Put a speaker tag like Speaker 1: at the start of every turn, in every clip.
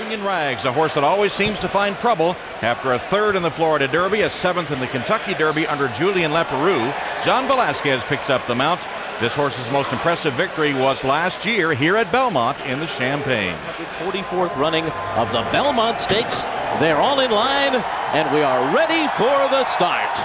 Speaker 1: Union Rags, a horse that always seems to find trouble after a third in the Florida Derby, a seventh in the Kentucky Derby under Julian Leperoux. John Velasquez picks up the mount. This horse's most impressive victory was last year here at Belmont in the Champagne.
Speaker 2: 44th running of the Belmont Stakes. They're all in line, and we are ready for the start.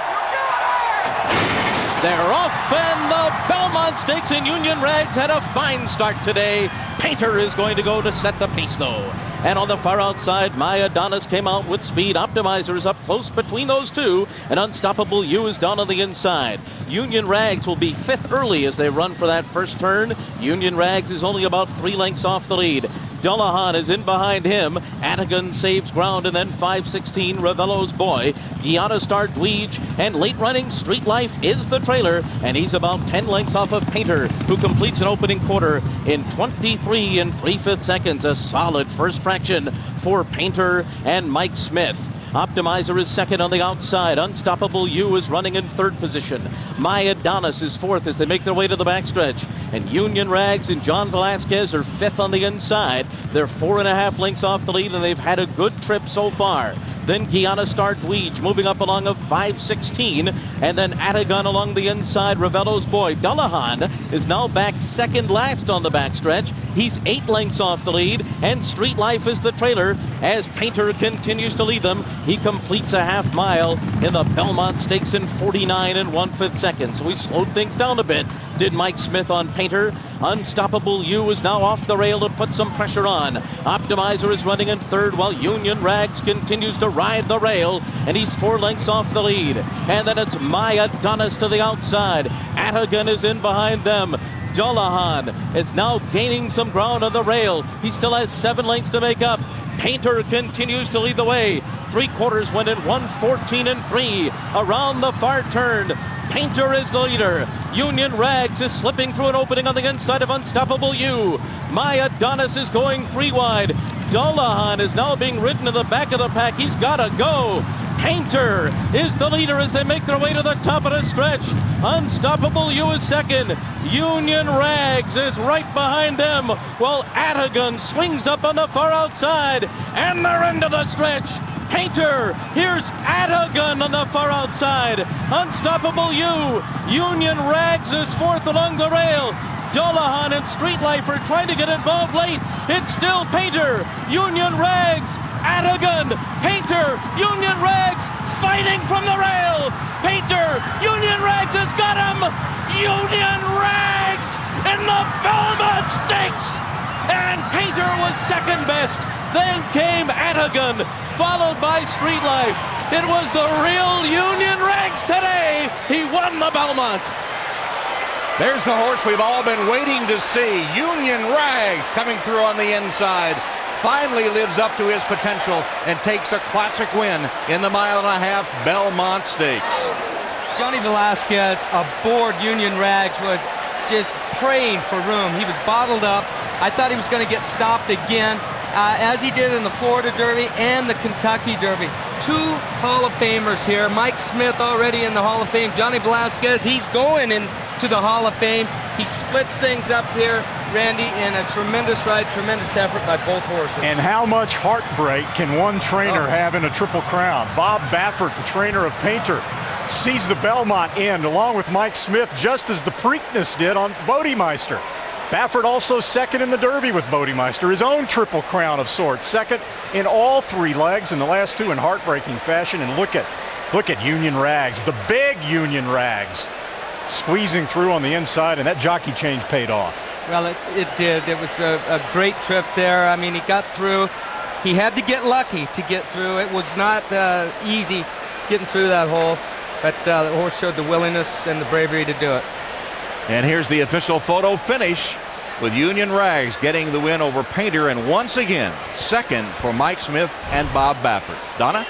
Speaker 2: They're off, and the Belmont Stakes in Union Rags had a fine start today. Painter is going to go to set the pace, though. And on the far outside, My Adonis came out with speed. Optimizer is up close between those two, and Unstoppable You is down on the inside. Union Rags will be fifth early as they run for that first turn. Union Rags is only about 3 lengths off the lead. Dullahan is in behind him. Atigan saves ground, and then 5-16 Ravello's Boy. Guiana Star Dweej and late running Street Life is the trailer, and he's about 10 lengths off of Painter, who completes an opening quarter in 23 3/5 seconds. A solid first fraction for Painter and Mike Smith. Optimizer is second on the outside. Unstoppable You is running in third position. My Adonis is fourth as they make their way to the backstretch. And Union Rags and John Velasquez are fifth on the inside. They're 4.5 lengths off the lead, and they've had a good trip so far. Then Guiana Star Dweej moving up along of 5-16. And then Atigan along the inside. Ravello's Boy. Dullahan is now back second last on the backstretch. He's 8 lengths off the lead. And Street Life is the trailer as Painter continues to lead them. He completes a half mile in the Belmont Stakes in 49 1/5 seconds. So we slowed things down a bit, did Mike Smith on Painter. Unstoppable You is now off the rail to put some pressure on. Optimizer is running in third while Union Rags continues to ride the rail, and he's 4 lengths off the lead. And then it's My Adonis to the outside. Atigan is in behind them. Dullahan is now gaining some ground on the rail. He still has 7 lengths to make up. Painter continues to lead the way. 3/4 went in 1:14 3. Around the far turn, Painter is the leader. Union Rags is slipping through an opening on the inside of Unstoppable You. My Adonis is going 3 wide. Dullahan is now being ridden to the back of the pack. He's got to go. Painter is the leader as they make their way to the top of the stretch. Unstoppable You is second. Union Rags is right behind them, while Atigan swings up on the far outside, and they're into the stretch. Painter, here's Atigan on the far outside. Unstoppable You. Union Rags is fourth along the rail. Dullahan and Street Life are trying to get involved late. It's still Painter, Union Rags, Atigan, Painter, Union Rags fighting from the rail. Painter, Union Rags has got him. Union Rags in the Belmont Stakes. And Painter was second best. Then came Atigan, followed by Street Life. It was the real Union Rags today. He won the Belmont.
Speaker 1: There's the horse we've all been waiting to see. Union Rags coming through on the inside. Finally lives up to his potential and takes a classic win in the 1.5-mile Belmont Stakes.
Speaker 3: Johnny Velasquez aboard Union Rags was just praying for room. He was bottled up. I thought he was going to get stopped again, as he did in the Florida Derby and the Kentucky Derby. 2 Hall of Famers here. Mike Smith already in the Hall of Fame. Johnny Velasquez, he's going into the Hall of Fame. He splits things up here, Randy, in a tremendous ride, tremendous effort by both horses.
Speaker 4: And how much heartbreak can one trainer have in a Triple Crown? Bob Baffert, the trainer of Painter, sees the Belmont end along with Mike Smith, just as the Preakness did on Bodemeister. Baffert also second in the Derby with Bodemeister, his own Triple Crown of sorts. Second in all 3 legs, and the last 2 in heartbreaking fashion. And look at Union Rags, the big Union Rags, squeezing through on the inside, and that jockey change paid off.
Speaker 3: Well, it did. It was a great trip there. I mean, he got through. He had to get lucky to get through. It was not easy getting through that hole, but the horse showed the willingness and the bravery to do it.
Speaker 1: And here's the official photo finish with Union Rags getting the win over Painter, and once again, second for Mike Smith and Bob Baffert. Donna?